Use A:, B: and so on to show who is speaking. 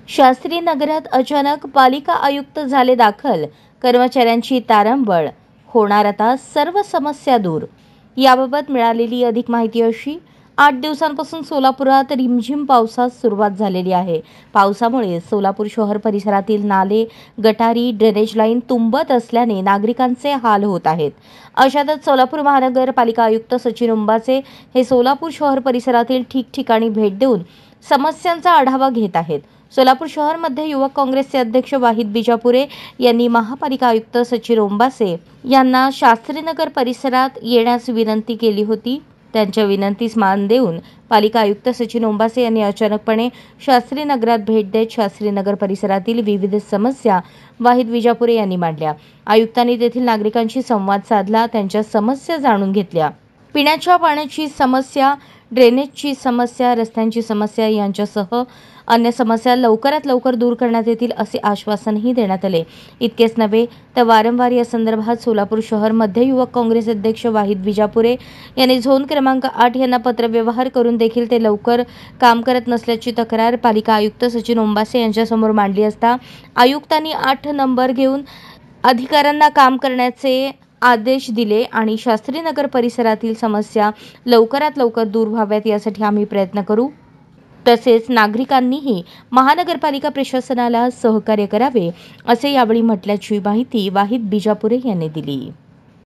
A: शास्त्री नगरात अचानक पालिका आयुक्त झाले दाखल, कर्मचाऱ्यांची तारंबळ, होणार आता सर्व समस्या दूर। याबाबत मिळालेली अधिक माहिती अशी: 8 दिवसांपासून सोलापुरात रिमझिम पावसास सुरुवात झालेली आहे। पावसामुळे सोलापूर शहर परिसरातील नाले, गटारी, ड्रेनेज लाईन तुंबत असल्याने नागरिकांचे हाल होत आहेत। अशातच सोलापूर महानगरपालिका आयुक्त सचिन उंबासे हे सोलापूर शहर परिसरातील ठिकठिकाणी भेट देऊन समस्यांचा आढावा घेत आहेत। सोलापूर शहर मध्ये युवक काँग्रेसचे अध्यक्ष वाहिद बिजापुरे यांनी महापालिका आयुक्त सचिन उंबासे यांना शास्त्रीनगर परिसरात येण्यास विनंती केली होती। त्यांच्या विनंतीस मान देऊन पालिका आयुक्त सचिन उंबासे यांनी अचानकपणे शास्त्रीनगरात भेट देत शास्त्रीनगर परिसरातील विविध समस्या वाहिद बिजापुरे यांनी मांडल्या। आयुक्तांनी तेथील नागरिकांशी संवाद साधला, त्यांच्या समस्या जाणून घेतल्या। पिण्याच्या पाण्याची समस्या, ड्रेनेजची समस्या, रस्त्यांची समस्या यांच्यासह अन्य समस्या लवकरात लवकर दूर करण्यात येतील असे आश्वासनही देण्यात आले। इतकेच नव्हे तर वारंवार या संदर्भात सोलापूर शहर मध्य युवक काँग्रेस अध्यक्ष वाहिद बिजापुरे यांनी झोन क्रमांक 8 यांना पत्रव्यवहार करून देखील ते लवकर काम करत नसल्याची तक्रार पालिका आयुक्त सचिन उंबासे यांच्यासमोर मांडली असता आयुक्तांनी 8 नंबर घेऊन अधिकाऱ्यांना काम करण्याचे आदेश दिले आणि शास्त्रीनगर परिसरातील समस्या लवकरात लवकर दूर व्हाव्यात यासाठी आम्ही प्रयत्न करू। तसेच नागरिकांनीही महानगरपालिका प्रशासनाला सहकार्य करावे असे यावेळी म्हटल्याची माहिती वाहिद बिजापुरे यांनी दिली।